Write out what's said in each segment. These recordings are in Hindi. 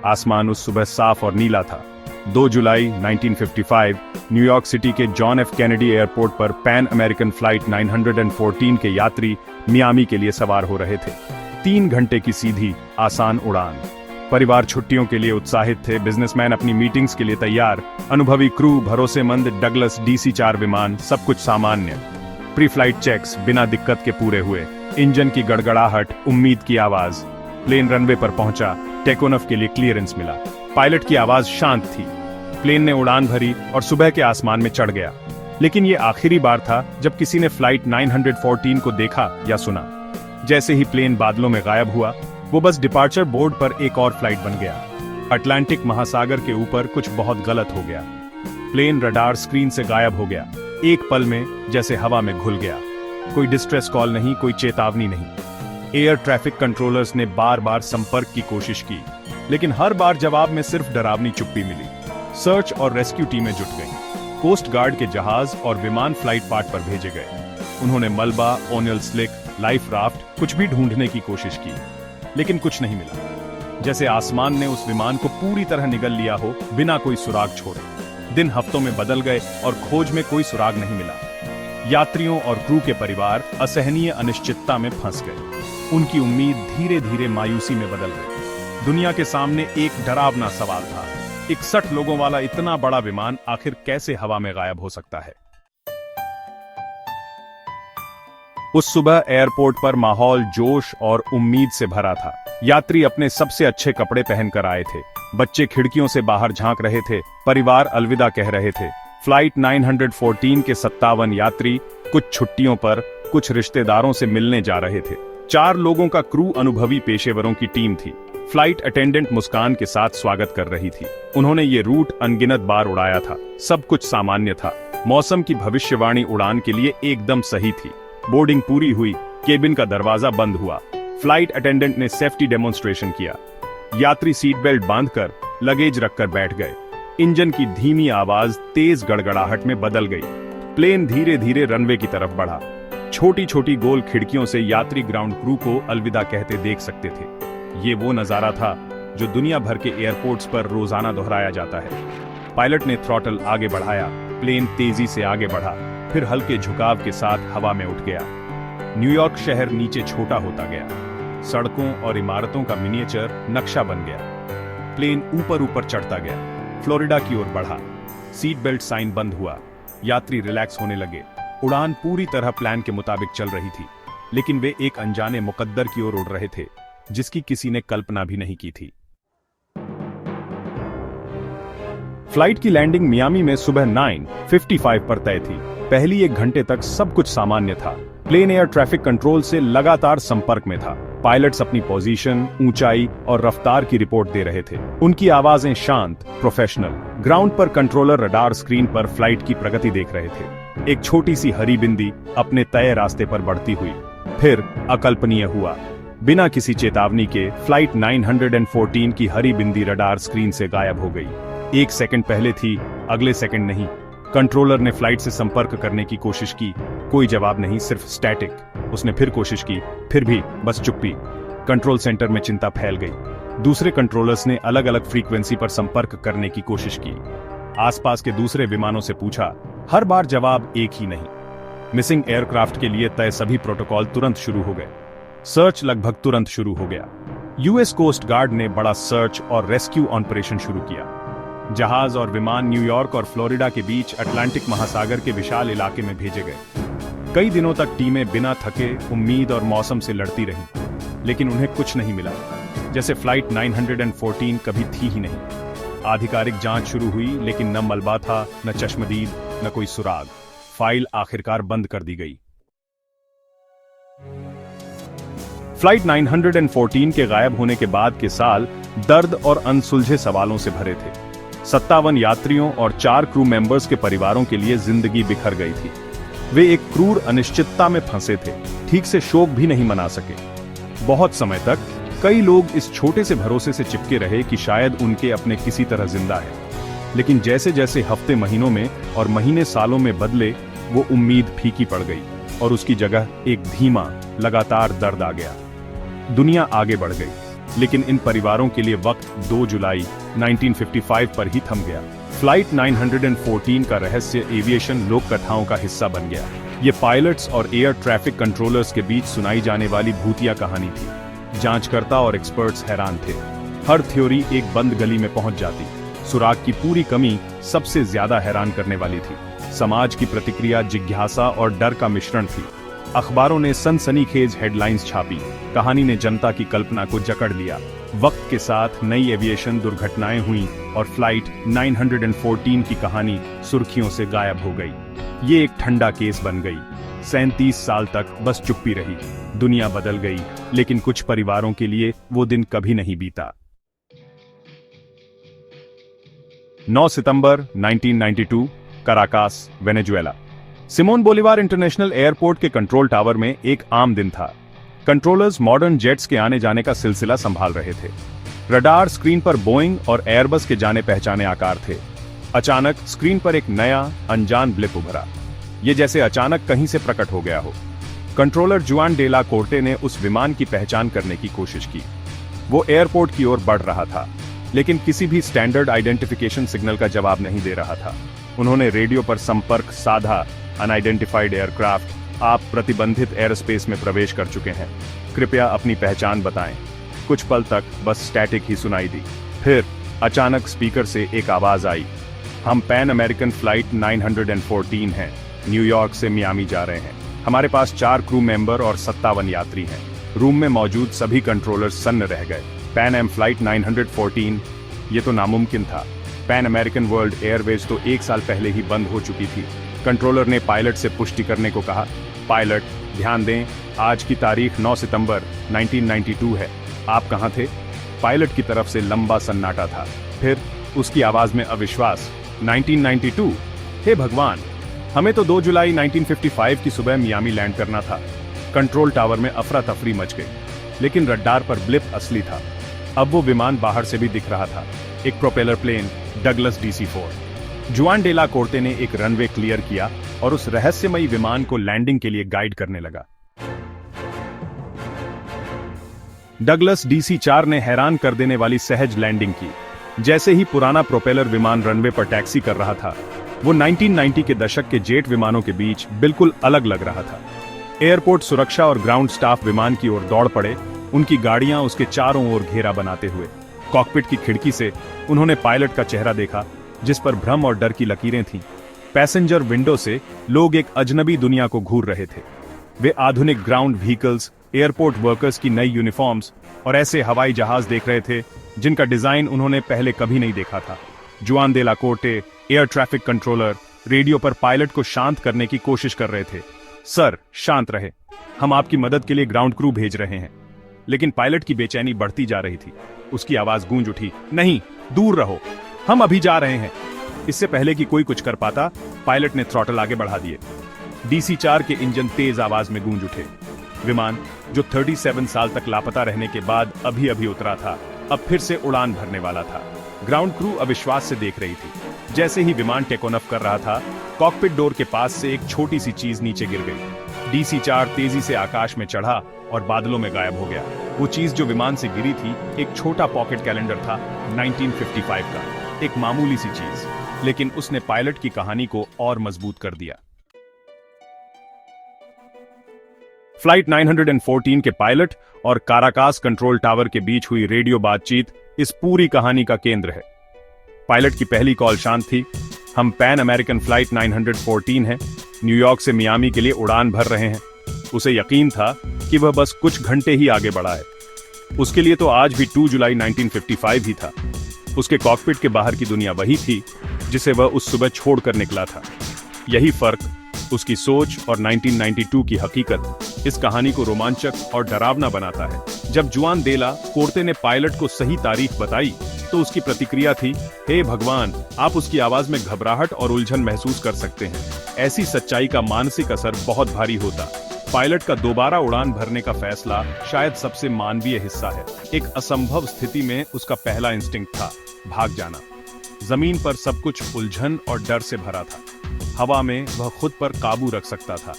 आसमान उस सुबह साफ और नीला था। 2 जुलाई 1955 न्यूयॉर्क सिटी के जॉन एफ कैनेडी एयरपोर्ट पर पैन अमेरिकन फ्लाइट 914 के यात्री मियामी के लिए सवार हो रहे थे। 3 घंटे की सीधी आसान उड़ान। परिवार छुट्टियों के लिए उत्साहित थे, बिजनेसमैन अपनी मीटिंग्स के लिए तैयार, अनुभवी क्रू, भरोसेमंद डगलस DC-4 विमान, सब कुछ सामान्य। प्री फ्लाइट चेक्स बिना दिक्कत के पूरे हुए। इंजन की गड़गड़ाहट, उम्मीद की आवाज। प्लेन रनवे पर पहुंचा, टेकोनफ के लिए क्लियरेंस मिला। पायलट की आवाज शांत थी। प्लेन ने उड़ान भरी और सुबह के आसमान में चढ़ गया। लेकिन ये आखिरी बार था जब किसी ने फ्लाइट 914 को देखा या सुना। जैसे ही प्लेन बादलों में गायब हुआ, वो बस डिपार्चर बोर्ड पर एक और फ्लाइट बन गया। अटलांटिक महासागर के ऊपर कुछ बहुत गलत हो गया। प्लेन रडार स्क्रीन से गायब हो गया, एक पल में जैसे हवा में घुल गया। कोई डिस्ट्रेस कॉल नहीं, कोई चेतावनी नहीं। एयर ट्रैफिक कंट्रोलर्स ने बार बार संपर्क की कोशिश की, लेकिन हर बार जवाब में सिर्फ डरावनी चुप्पी मिली। सर्च और रेस्क्यू टीमें जुट गईं। कोस्ट गार्ड के जहाज और विमान फ्लाइट पाथ पर भेजे गए। उन्होंने मलबा, ओनियल स्लिक, लाइफ राफ्ट, कुछ भी ढूंढने की कोशिश की, लेकिन कुछ नहीं मिला। जैसे आसमान ने उस विमान को पूरी तरह निगल लिया हो, बिना कोई सुराग छोड़े। दिन हफ्तों में बदल गए और खोज में कोई सुराग नहीं मिला। यात्रियों और क्रू के परिवार असहनीय अनिश्चितता में फंस गए। उनकी उम्मीद धीरे धीरे मायूसी में बदल गई। दुनिया के सामने एक डरावना सवाल था। 61 लोगों वाला इतना बड़ा विमान आखिर कैसे हवा में गायब हो सकता है? उस सुबह एयरपोर्ट पर माहौल जोश और उम्मीद से भरा था। यात्री अपने सबसे अच्छे कपड़े पहनकर आए थे। बच्चे खिड़कियों से बाहर झांक रहे थे। परिवार अलविदा कह रहे थे। फ्लाइट 914 के 57 यात्री कुछ छुट्टियों पर, कुछ रिश्तेदारों से मिलने जा रहे थे। 4 लोगों का क्रू अनुभवी पेशेवरों की टीम थी। फ्लाइट अटेंडेंट मुस्कान के साथ स्वागत कर रही थी। उन्होंने ये रूट अनगिनत बार उड़ाया था। सब कुछ सामान्य था। मौसम की भविष्यवाणी उड़ान के लिए एकदम सही थी। बोर्डिंग पूरी हुई, केबिन का दरवाजा बंद हुआ। फ्लाइट अटेंडेंट ने सेफ्टी डेमोन्स्ट्रेशन किया। यात्री सीट बेल्ट बांधकर लगेज रखकर बैठ गए। इंजन की धीमी आवाज तेज गड़गड़ाहट में बदल गई। प्लेन धीरे धीरे रनवे की तरफ बढ़ा। छोटी छोटी गोल खिड़कियों से यात्री ग्राउंड क्रू को अलविदा कहते देख सकते थे। ये वो नजारा था जो दुनिया भर के एयरपोर्ट्स पर रोजाना दोहराया जाता है। पायलट ने थ्रॉटल आगे बढ़ाया। प्लेन तेजी से आगे बढ़ा, फिर हल्के झुकाव के साथ हवा में उठ गया। न्यूयॉर्क शहर नीचे छोटा होता गया। सड़कों और इमारतों का मिनिएचर नक्शा बन गया। प्लेन ऊपर ऊपर चढ़ता गया, फ्लोरिडा की ओर बढ़ा। सीट बेल्ट साइन बंद हुआ। यात्री रिलैक्स होने लगे। उड़ान पूरी तरह प्लान के मुताबिक चल रही थी, लेकिन वे एक अनजाने मुकद्दर की ओर उड़ रहे थे, जिसकी किसी ने कल्पना भी नहीं की थी। फ्लाइट की लैंडिंग मियामी में सुबह 9:55 पर तय थी। पहली 1 घंटे तक सब कुछ सामान्य था। प्लेन एयर ट्रैफिक कंट्रोल से लगातार संपर्क में था। पायलट्स अपनी पोजीशन, ऊंचाई और रफ्तार की रिपोर्ट दे रहे थे। उनकी आवाजें शांत, प्रोफेशनल। ग्राउंड पर कंट्रोलर रडार स्क्रीन पर फ्लाइट की प्रगति देख रहे थे। एक छोटी सी हरी बिंदी अपने तय रास्ते पर बढ़ती हुई। फिर अकल्पनीय हुआ। बिना किसी चेतावनी के फ्लाइट 914 की हरी बिंदी रडार स्क्रीन से गायब हो गई। 1 सेकंड पहले थी, अगले सेकंड नहीं। कंट्रोलर ने फ्लाइट से संपर्क करने की कोशिश की, कोई जवाब नहीं, सिर्फ स्टैटिक। उसने फिर कोशिश की, फिर भी बस चुप्पी। कंट्रोल सेंटर में चिंता फैल गई। दूसरे कंट्रोलर्स ने अलग अलग फ्रीक्वेंसी पर संपर्क करने की कोशिश की। आसपास के दूसरे विमानों से पूछा, हर बार जवाब एक ही नहीं। मिसिंग एयरक्राफ्ट के लिए तय सभी प्रोटोकॉल तुरंत शुरू हो गए। सर्च लगभग तुरंत शुरू हो गया। यूएस कोस्ट गार्ड ने बड़ा सर्च और रेस्क्यू ऑपरेशन शुरू किया। जहाज और विमान न्यूयॉर्क और फ्लोरिडा के बीच अटलांटिक महासागर के विशाल इलाके में भेजे गए। कई दिनों तक टीमें बिना थके, उम्मीद और मौसम से लड़ती रहीं, लेकिन उन्हें कुछ नहीं मिला। जैसे फ्लाइट 914 कभी थी ही नहीं। आधिकारिक जांच शुरू हुई, लेकिन न मलबा था, न चश्मदीद, न कोई सुराग। फाइल आखिरकार बंद कर दी गई। फ्लाइट 914 के गायब होने के बाद के साल दर्द और अनसुलझे सवालों से भरे थे। 57 यात्रियों और 4 क्रू मेंबर्स के परिवारों के लिए जिंदगी बिखर गई थी। वे एक क्रूर अनिश्चितता में फंसे थे, ठीक से शोक भी नहीं मना सके। बहुत समय तक कई लोग इस छोटे से भरोसे से चिपके रहे कि शायद उनके अपने किसी तरह जिंदा है। लेकिन जैसे जैसे हफ्ते महीनों में और महीने सालों में बदले, वो उम्मीद फीकी पड़ गई और उसकी जगह एक धीमा, लगातार दर्द आ गया। दुनिया आगे बढ़ गई। लेकिन इन परिवारों के लिए वक्त 2 जुलाई 1955 पर ही थम गया। फ्लाइट 914 का रहस्य एविएशन लोक कथाओं का हिस्सा बन गया। ये पायलट्स और एयर ट्रैफिक कंट्रोलर्स के बीच सुनाई जाने वाली भूतिया कहानी थी। जांचकर्ता और एक्सपर्ट्स हैरान थे। हर थ्योरी एक बंद गली में पहुंच जाती। सुराग की पूरी कमी सबसे ज्यादा हैरान करने वाली थी। समाज की प्रतिक्रिया जिज्ञासा और डर का मिश्रण थी। अखबारों ने सनसनीखेज हेडलाइंस छापी। कहानी ने जनता की कल्पना को जकड़ लिया। वक्त के साथ नई एविएशन दुर्घटनाएं हुई और फ्लाइट 914 की कहानी सुर्खियों से गायब हो गई। ये एक ठंडा केस बन गई। 37 साल तक बस चुप्पी रही। दुनिया बदल गई, लेकिन कुछ परिवारों के लिए वो दिन कभी नहीं बीता। 9 सितंबर 1992, Caracas, Venezuela. Simone Bolivar international airport के कंट्रोल टावर में एक आम दिन था। कंट्रोलर्स मॉडर्न जेट्स के आने जाने का सिलसिला संभाल रहे थे। रडार स्क्रीन पर बोइंग और एयरबस के जाने पहचाने आकार थे। अचानक स्क्रीन पर एक नया अनजान ब्लिप उभरा। ये जैसे अचानक कहीं से प्रकट हो गया हो। कंट्रोलर जुआन डे ला कोर्टे ने उस विमान की पहचान करने की कोशिश की। वो एयरपोर्ट की ओर बढ़ रहा था, लेकिन किसी भी स्टैंडर्ड आइडेंटिफिकेशन सिग्नल का जवाब नहीं दे रहा था। उन्होंने रेडियो पर संपर्क साधा। अनआइडेंटिफाइड एयरक्राफ्ट, आप प्रतिबंधित एयरस्पेस में प्रवेश कर चुके हैं। कृपया अपनी पहचान बताएं। कुछ पल तक बस स्टैटिक ही सुनाई दी। फिर अचानक स्पीकर से एक आवाज आई, हम पैन अमेरिकन फ्लाइट 914 हैं, न्यूयॉर्क से मियामी जा रहे हैं। हमारे पास 4 क्रू मेंबर और 57 यात्री हैं। रूम में मौजूद सभी कंट्रोलर्स सन्न रह गए। पैन एम फ्लाइट 914, ये तो नामुमकिन था। पैन अमेरिकन वर्ल्ड एयरवेज तो 1 साल पहले ही बंद हो चुकी थी। कंट्रोलर ने पायलट से पुष्टि करने को कहा। पायलट, ध्यान दें, आज की तारीख 9 सितंबर 1992 है। आप कहां थे? पायलट की तरफ से लंबा सन्नाटा था। फिर उसकी आवाज में अविश्वास, 1992? हे भगवान, हमें तो 2 जुलाई 1955 की सुबह मियामी लैंड करना था। कंट्रोल टावर में अफरा तफरी मच गई, लेकिन रडार पर ब्लिप असली था। अब वो विमान बाहर से भी दिख रहा था, एक प्रोपेलर प्लेन, डगलस DC-4। जुआन डे ला कोर्टे ने एक रनवे क्लियर किया और उस रहस्यमयी विमान को लैंडिंग के लिए गाइड करने लगा। डगलस DC-4 ने हैरान कर देने वाली सहज लैंडिंग की। जैसे ही पुराना प्रोपेलर विमान रनवे पर टैक्सी कर रहा था, वो 1990 के दशक के जेट विमानों के बीच बिल्कुल अलग लग रहा था। एयरपोर्ट सुरक्षा और ग्राउंड स्टाफ विमान की ओर दौड़ पड़े, उनकी गाड़ियां उसके चारों ओर घेरा बनाते हुए। कॉकपिट की खिड़की से उन्होंने पायलट का चेहरा देखा, जिस पर भ्रम और डर की लकीरें थीं। पैसेंजर विंडो से लोग एक अजनबी दुनिया को घूर रहे थे। वे आधुनिक ग्राउंड व्हीकल्स, एयरपोर्ट वर्कर्स की नई यूनिफॉर्म्स और ऐसे हवाई जहाज देख रहे थे जिनका डिजाइन उन्होंने पहले कभी नहीं देखा था। Juan de la Corte, air traffic controller, radio पर पायलट को शांत करने की कोशिश कर रहे थे। सर, शांत रहे, हम आपकी मदद के लिए ग्राउंड क्रू भेज रहे हैं। लेकिन पायलट की बेचैनी बढ़ती जा रही थी। उसकी आवाज गूंज उठी, नहीं, दूर रहो, हम अभी जा रहे हैं। इससे पहले कि कोई कुछ कर पाता, पायलट ने थ्रॉटल आगे बढ़ा दिए। DC-4 के इंजन तेज आवाज में गूंज उठे। विमान, जो 37 साल तक लापता रहने के बाद अभी अभी उतरा था, अब फिर से उड़ान भरने वाला था। ग्राउंड क्रू अविश्वास से देख रही थी। जैसे ही विमान टेक ऑफ कर रहा था, कॉकपिट डोर के पास से एक छोटी सी चीज नीचे गिर गई। DC-4 तेजी से आकाश में चढ़ा और बादलों में गायब हो गया। वो चीज जो विमान से गिरी थी, एक छोटा पॉकेट कैलेंडर था, 1955 का। एक मामूली सी चीज, लेकिन उसने पायलट की कहानी को और मजबूत कर दिया। फ्लाइट 914 के पायलट और काराकास कंट्रोल टावर के बीच हुई रेडियो बातचीत इस पूरी कहानी का केंद्र है। पायलट की पहली कॉल शांत थी, हम पैन अमेरिकन फ्लाइट 914 हैं, न्यूयॉर्क से मियामी के लिए उड़ान भर रहे हैं। उसे यकीन था कि वह बस कुछ घंटे ही आगे बढ़ा है। उसके लिए तो आज भी 2 जुलाई 1955 ही था। उसके कॉकपिट के बाहर की दुनिया वही थी जिसे वह उस सुबह छोड़कर निकला था। यही फर्क, उसकी सोच और 1992 की हकीकत इस कहानी को रोमांचक और डरावना बनाता है। जब जुआन डे ला कोर्टे ने पायलट को सही तारीख बताई, तो उसकी प्रतिक्रिया थी, हे भगवान। आप उसकी आवाज में घबराहट और उलझन महसूस कर सकते हैं। ऐसी सच्चाई का मानसिक असर बहुत भारी होता। पायलट का दोबारा उड़ान भरने का फैसला शायद सबसे मानवीय हिस्सा है। एक असंभव स्थिति में उसका पहला इंस्टिंक्ट था भाग जाना। जमीन पर सब कुछ उलझन और डर से भरा था। हवा में वह खुद पर काबू रख सकता था।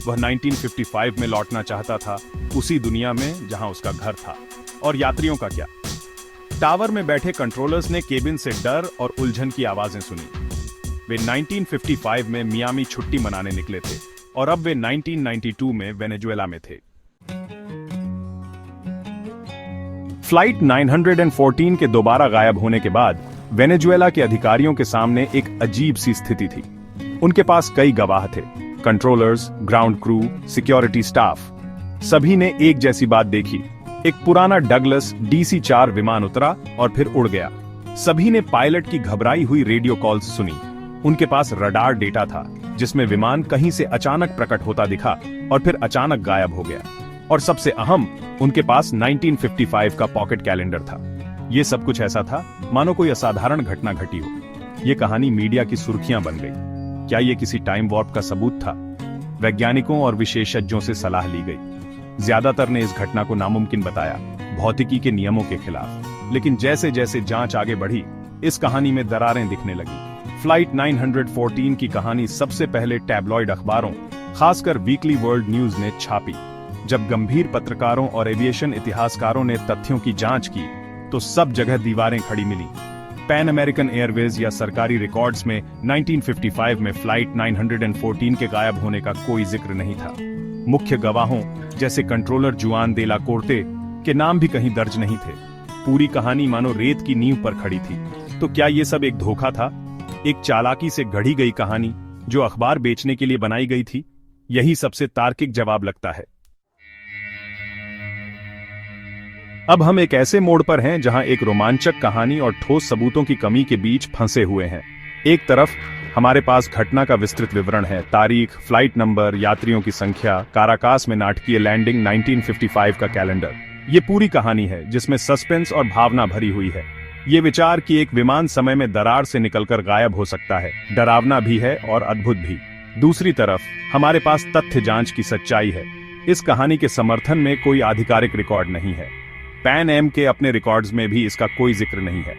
वह 1955 में लौटना चाहता था, उसी दुनिया में जहां उसका घर था। और यात्रियों का क्या? टावर में बैठे कंट्रोलर्स ने केबिन से डर और उलझन की आवाजें सुनी। वे 1955 में मियामी छुट्टी मनाने निकले थे और अब वे 1992 में वेनेजुएला में थे। फ्लाइट 914 के दोबारा गायब होने के बाद वेनेजुएला के अधिकारियों के सामने एक अजीब सी स्थिति थी। उनके पास कई गवाह थे, controllers, ground crew, security staff. सभी ने एक जैसी बात देखी। एक पुराना डगलस DC-4 विमान उतरा और फिर उड़ गया। सभी ने पायलट की घबराई हुई रेडियो कॉल्स सुनी। उनके पास रडार डेटा था जिसमें विमान कहीं से अचानक प्रकट होता दिखा और फिर अचानक गायब हो गया। और सबसे अहम, उनके पास 1955 का पॉकेट कैलेंडर था। यह सब कुछ ऐसा था मानो कोई असाधारण घटना घटी हो। यह कहानी मीडिया की सुर्खियां बन गई। क्या यह किसी टाइम वॉर्प का सबूत था? वैज्ञानिकों और विशेषज्ञों से सलाह ली गई। ज्यादातर ने इस घटना को नामुमकिन बताया, भौतिकी के नियमों के खिलाफ। लेकिन जैसे जैसे जांच आगे बढ़ी, इस कहानी में दरारें दिखने लगी। फ्लाइट 914 की कहानी सबसे पहले टैबलॉइड अखबारों, खासकर वीकली वर्ल्ड न्यूज ने छापी। जब गंभीर पत्रकारों और एविएशन इतिहासकारों ने तथ्यों की जांच की, तो सब जगह दीवारें खड़ी मिली। पैन अमेरिकन एयरवेज या सरकारी रिकॉर्ड्स में 1955 में फ्लाइट 914 के गायब होने का कोई जिक्र नहीं था। मुख्य गवाहों जैसे कंट्रोलर जुआन दे ला कोर्टे के नाम भी कहीं दर्ज नहीं थे। पूरी कहानी मानो रेत की नींव पर खड़ी थी। तो क्या यह सब एक धोखा था, एक चालाकी से गढ़ी गई कहानी जो अखबार बेचने के लिए बनाई गई थी? यही सबसे तार्किक जवाब लगता है। अब हम एक ऐसे मोड़ पर हैं जहां एक रोमांचक कहानी और ठोस सबूतों की कमी के बीच फंसे हुए हैं। एक तरफ हमारे पास घटना का विस्तृत विवरण है, तारीख, फ्लाइट नंबर, यात्रियों की संख्या, काराकास में नाटकीय लैंडिंग, 1955 का कैलेंडर। ये पूरी कहानी है जिसमें सस्पेंस और भावना भरी हुई है। ये विचार कि एक विमान समय में दरार से निकलकर गायब हो सकता है, डरावना भी है और अद्भुत भी। दूसरी तरफ हमारे पास तथ्य जांच की सच्चाई है। इस कहानी के समर्थन में कोई आधिकारिक रिकॉर्ड नहीं है। पैन एम के अपने रिकॉर्ड्स में भी इसका कोई जिक्र नहीं है।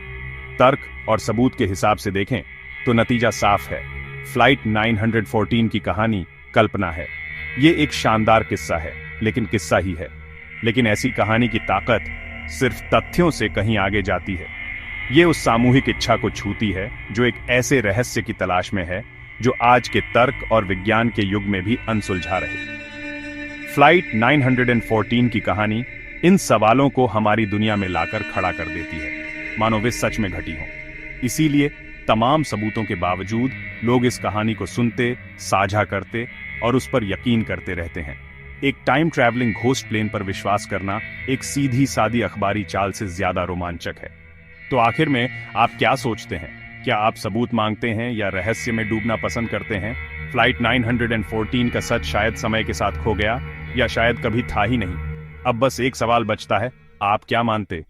तर्क और सबूत के हिसाब से देखें तो नतीजा साफ है। फ्लाइट 914 की कहानी कल्पना है। ये एक शानदार किस्सा है, लेकिन किस्सा ही है। लेकिन ऐसी कहानी की ताकत सिर्फ तथ्यों से कहीं आगे जाती है। ये उस सामूहिक इच्छा को छूती है जो एक ऐसे रहस्य की तलाश में है जो आज के तर्क और विज्ञान के युग में भी अनसुलझा रहे। फ्लाइट 914 की कहानी इन सवालों को हमारी दुनिया में लाकर खड़ा कर देती है, मानो वे सच में घटी हों। इसीलिए तमाम सबूतों के बावजूद लोग इस कहानी को सुनते, साझा करते और उस पर यकीन करते रहते हैं। एक टाइम ट्रैवलिंग घोस्ट प्लेन पर विश्वास करना एक सीधी सादी अखबारी चाल से ज्यादा रोमांचक है। तो आखिर में आप क्या सोचते हैं? क्या आप सबूत मांगते हैं या रहस्य में डूबना पसंद करते हैं? फ्लाइट 914 का सच शायद समय के साथ खो गया, या शायद कभी था ही नहीं। अब बस एक सवाल बचता है, आप क्या मानते?